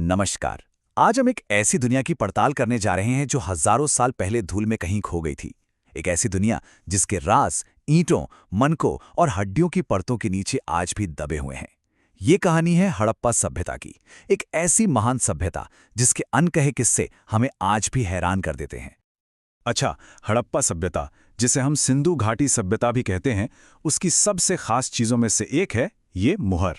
नमस्कार। आज हम एक ऐसी दुनिया की पड़ताल करने जा रहे हैं जो हजारों साल पहले धूल में कहीं खो गई थी। एक ऐसी दुनिया जिसके राज ईंटों, मनकों और हड्डियों की परतों के नीचे आज भी दबे हुए हैं। ये कहानी है हड़प्पा सभ्यता की, एक ऐसी महान सभ्यता जिसके अनकहे किस्से हमें आज भी हैरान कर देते हैं। अच्छा, हड़प्पा सभ्यता, जिसे हम सिंधु घाटी सभ्यता भी कहते हैं, उसकी सबसे खास चीजों में से एक है ये मुहर।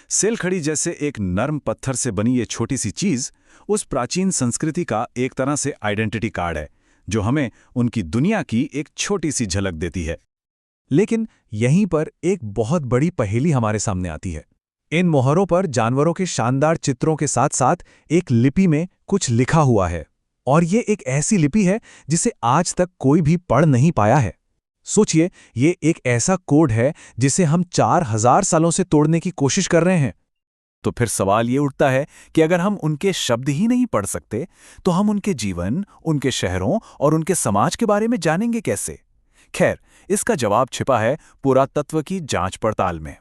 सेलखड़ी जैसे एक नर्म पत्थर से बनी ये छोटी सी चीज उस प्राचीन संस्कृति का एक तरह से आइडेंटिटी कार्ड है, जो हमें उनकी दुनिया की एक छोटी सी झलक देती है। लेकिन यहीं पर एक बहुत बड़ी पहेली हमारे सामने आती है। इन मोहरों पर जानवरों के शानदार चित्रों के साथ साथ एक लिपि में कुछ लिखा हुआ है, और ये एक ऐसी लिपि है जिसे आज तक कोई भी पढ़ नहीं पाया है। सोचिए, ये एक ऐसा कोड है जिसे हम 4000 सालों से तोड़ने की कोशिश कर रहे हैं। तो फिर सवाल ये उठता है कि अगर हम उनके शब्द ही नहीं पढ़ सकते, तो हम उनके जीवन, उनके शहरों और उनके समाज के बारे में जानेंगे कैसे? खैर, इसका जवाब छिपा है पुरातत्व की जांच पड़ताल में।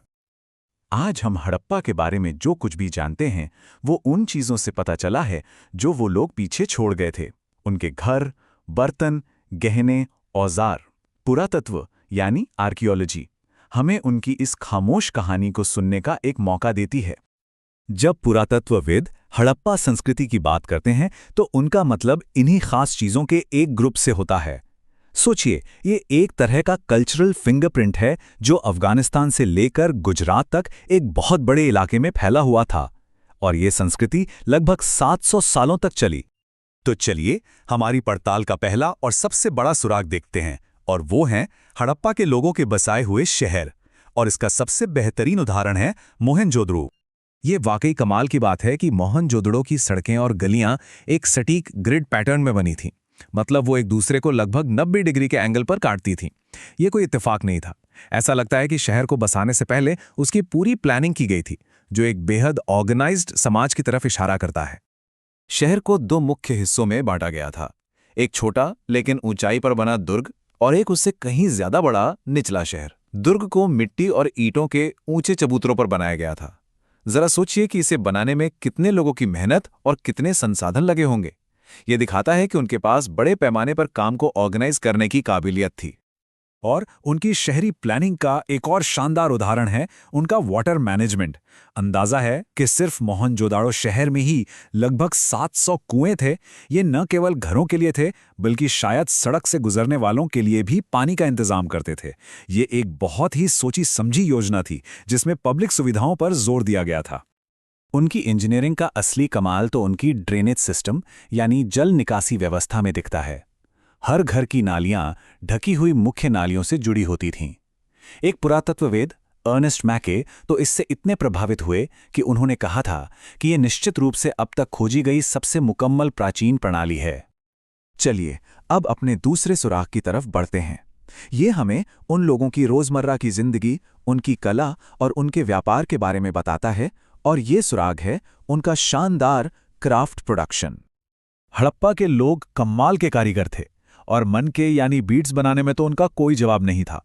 आज हम हड़प्पा के बारे में जो कुछ भी जानते हैं, वो उन चीजों से पता चला है जो वो लोग पीछे छोड़ गए थे। उनके घर, बर्तन, गहने, औजार। पुरातत्व यानी आर्कियोलॉजी हमें उनकी इस खामोश कहानी को सुनने का एक मौका देती है। जब पुरातत्वविद हड़प्पा संस्कृति की बात करते हैं, तो उनका मतलब इन्हीं खास चीजों के एक ग्रुप से होता है। सोचिए, ये एक तरह का कल्चरल फिंगरप्रिंट है जो अफगानिस्तान से लेकर गुजरात तक एक बहुत बड़े इलाके में फैला हुआ था, और ये संस्कृति लगभग 700 सालों तक चली। तो चलिए, हमारी पड़ताल का पहला और सबसे बड़ा सुराग देखते हैं, और वो हैं हड़प्पा के लोगों के बसाए हुए शहर। और इसका सबसे बेहतरीन उदाहरण है मोहनजोदड़ो। ये वाकई कमाल की बात है कि मोहनजोदड़ो की सड़कें और गलियां एक सटीक ग्रिड पैटर्न में बनी थीं। मतलब वो एक दूसरे को लगभग 90 डिग्री के एंगल पर काटती थीं। ये कोई इत्तेफाक नहीं था। ऐसा लगता है कि शहर को बसाने से पहले उसकी पूरी प्लानिंग की गई थी, जो एक बेहद ऑर्गेनाइज्ड समाज की तरफ इशारा करता है। शहर को दो मुख्य हिस्सों में बांटा गया था, एक छोटा लेकिन ऊंचाई पर बना दुर्ग, और एक उससे कहीं ज्यादा बड़ा निचला शहर। दुर्ग को मिट्टी और ईंटों के ऊंचे चबूतरों पर बनाया गया था। जरा सोचिए कि इसे बनाने में कितने लोगों की मेहनत और कितने संसाधन लगे होंगे। यह दिखाता है कि उनके पास बड़े पैमाने पर काम को ऑर्गेनाइज करने की काबिलियत थी। और उनकी शहरी प्लानिंग का एक और शानदार उदाहरण है उनका वाटर मैनेजमेंट। अंदाजा है कि सिर्फ मोहनजोदाड़ो शहर में ही लगभग 700 कुएं थे। ये न केवल घरों के लिए थे, बल्कि शायद सड़क से गुजरने वालों के लिए भी पानी का इंतजाम करते थे। ये एक बहुत ही सोची समझी योजना थी, जिसमें पब्लिक सुविधाओं पर जोर दिया गया था। उनकी इंजीनियरिंग का असली कमाल तो उनकी ड्रेनेज सिस्टम यानी जल निकासी व्यवस्था में दिखता है। हर घर की नालियां ढकी हुई मुख्य नालियों से जुड़ी होती थीं। एक पुरातत्ववेद अर्नेस्ट मैके तो इससे इतने प्रभावित हुए कि उन्होंने कहा था कि यह निश्चित रूप से अब तक खोजी गई सबसे मुकम्मल प्राचीन प्रणाली है। चलिए, अब अपने दूसरे सुराग की तरफ बढ़ते हैं। ये हमें उन लोगों की रोजमर्रा की जिंदगी, उनकी कला और उनके व्यापार के बारे में बताता है, और ये सुराग है उनका शानदार क्राफ्ट प्रोडक्शन। हड़प्पा के लोग कमाल के कारीगर थे, और मन के यानी बीड्स बनाने में तो उनका कोई जवाब नहीं था।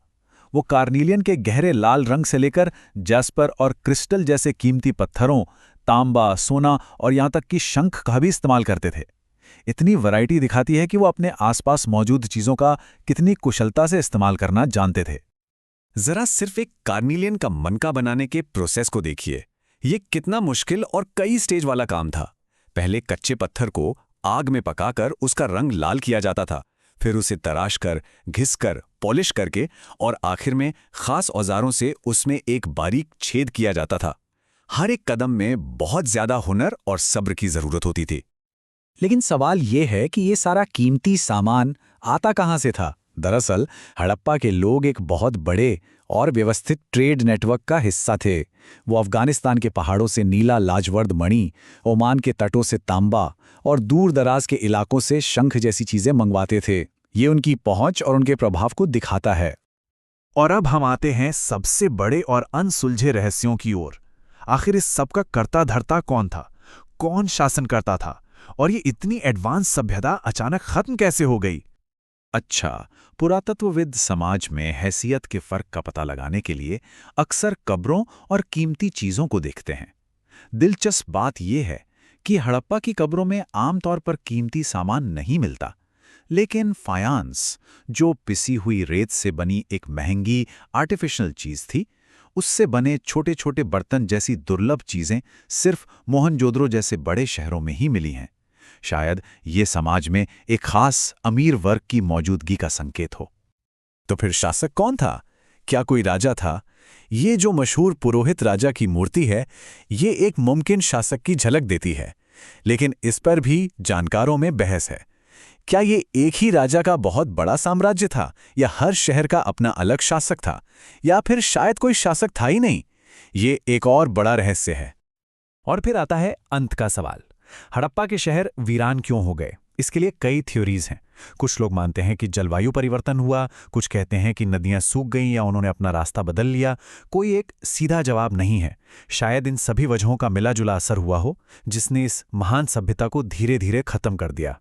वो कार्नीलियन के गहरे लाल रंग से लेकर जैस्पर और क्रिस्टल जैसे कीमती पत्थरों, तांबा, सोना और यहां तक कि शंख का भी इस्तेमाल करते थे। इतनी वैरायटी दिखाती है कि वो अपने आसपास मौजूद चीजों का कितनी कुशलता से इस्तेमाल करना जानते थे। जरा सिर्फ एक कार्नीलियन का मनका बनाने के प्रोसेस को देखिए। ये कितना मुश्किल और कई स्टेज वाला काम था। पहले कच्चे पत्थर को आग में पकाकर उसका रंग लाल किया जाता था, फिर उसे तराशकर, घिसकर, पॉलिश करके और आखिर में खास औजारों से उसमें एक बारीक छेद किया जाता था। हर एक कदम में बहुत ज्यादा हुनर और सब्र की जरूरत होती थी। लेकिन सवाल ये है कि ये सारा कीमती सामान आता कहाँ से था? दरअसल हड़प्पा के लोग एक बहुत बड़े और व्यवस्थित ट्रेड नेटवर्क का हिस्सा थे। वो अफगानिस्तान के पहाड़ों से नीला लाजवर्द मणि, ओमान के तटों से तांबा और दूर दराज के इलाकों से शंख जैसी चीजें मंगवाते थे। ये उनकी पहुंच और उनके प्रभाव को दिखाता है। और अब हम आते हैं सबसे बड़े और अनसुलझे रहस्यों की ओर। आखिर इस सब का कर्ता धर्ता कौन था? कौन शासन करता था? और ये इतनी एडवांस सभ्यता अचानक खत्म कैसे हो गई? अच्छा, पुरातत्वविद समाज में हैसियत के फर्क का पता लगाने के लिए अक्सर कब्रों और कीमती चीजों को देखते हैं। दिलचस्प बात यह है कि हड़प्पा की कब्रों में आमतौर पर कीमती सामान नहीं मिलता, लेकिन फायांस, जो पिसी हुई रेत से बनी एक महंगी आर्टिफिशियल चीज थी, उससे बने छोटे छोटे बर्तन जैसी दुर्लभ चीजें सिर्फ मोहनजोदड़ो जैसे बड़े शहरों में ही मिली हैं। शायद ये समाज में एक खास अमीर वर्ग की मौजूदगी का संकेत हो। तो फिर शासक कौन था? क्या कोई राजा था? ये जो मशहूर पुरोहित राजा की मूर्ति है, ये एक मुमकिन शासक की झलक देती है, लेकिन इस पर भी जानकारों में बहस है। क्या ये एक ही राजा का बहुत बड़ा साम्राज्य था, या हर शहर का अपना अलग शासक था, या फिर शायद कोई शासक था ही नहीं? ये एक और बड़ा रहस्य है। और फिर आता है अंत का सवाल। हड़प्पा के शहर वीरान क्यों हो गए? इसके लिए कई थ्योरीज हैं। कुछ लोग मानते हैं कि जलवायु परिवर्तन हुआ, कुछ कहते हैं कि नदियां सूख गईं या उन्होंने अपना रास्ता बदल लिया। कोई एक सीधा जवाब नहीं है। शायद इन सभी वजहों का मिला जुला असर हुआ हो, जिसने इस महान सभ्यता को धीरे धीरे खत्म कर दिया।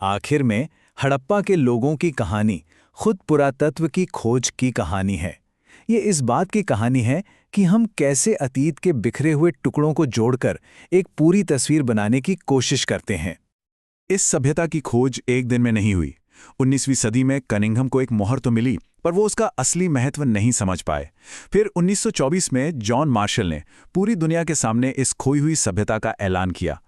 आखिर में हड़प्पा के लोगों की कहानी खुद पुरातत्व की खोज की कहानी है। ये इस बात की कहानी है कि हम कैसे अतीत के बिखरे हुए टुकड़ों को जोड़कर एक पूरी तस्वीर बनाने की कोशिश करते हैं। इस सभ्यता की खोज एक दिन में नहीं हुई। 19वीं सदी में कनिंघम को एक मोहर तो मिली, पर वो उसका असली महत्व नहीं समझ पाए। फिर 1924 में जॉन मार्शल ने पूरी दुनिया के सामने इस खोई हुई सभ्यता का ऐलान किया।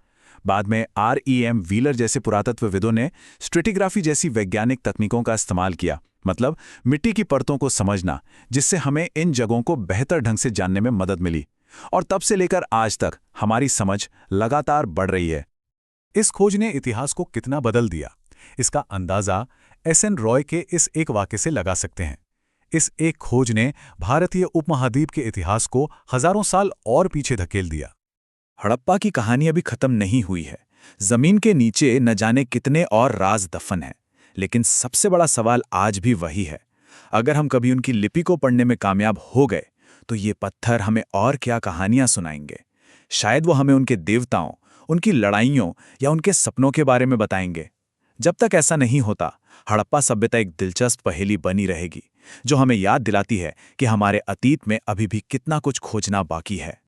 बाद में R.E.M. व्हीलर जैसे पुरातत्वविदों ने स्ट्रेटिग्राफी जैसी वैज्ञानिक तकनीकों का इस्तेमाल किया, मतलब मिट्टी की परतों को समझना, जिससे हमें इन जगहों को बेहतर ढंग से जानने में मदद मिली। और तब से लेकर आज तक हमारी समझ लगातार बढ़ रही है। इस खोज ने इतिहास को कितना बदल दिया, इसका अंदाजा S.N. रॉय के इस एक वाक्य से लगा सकते हैं। इस एक खोज ने भारतीय उपमहाद्वीप के इतिहास को हजारों साल और पीछे धकेल दिया। हड़प्पा की कहानी अभी खत्म नहीं हुई है। जमीन के नीचे न जाने कितने और राज दफन हैं, लेकिन सबसे बड़ा सवाल आज भी वही है। अगर हम कभी उनकी लिपि को पढ़ने में कामयाब हो गए, तो ये पत्थर हमें और क्या कहानियां सुनाएंगे। शायद वो हमें उनके देवताओं, उनकी लड़ाइयों या उनके सपनों के बारे में बताएंगे। जब तक ऐसा नहीं होता, हड़प्पा सभ्यता एक दिलचस्प पहेली बनी रहेगी, जो हमें याद दिलाती है कि हमारे अतीत में अभी भी कितना कुछ खोजना बाकी है।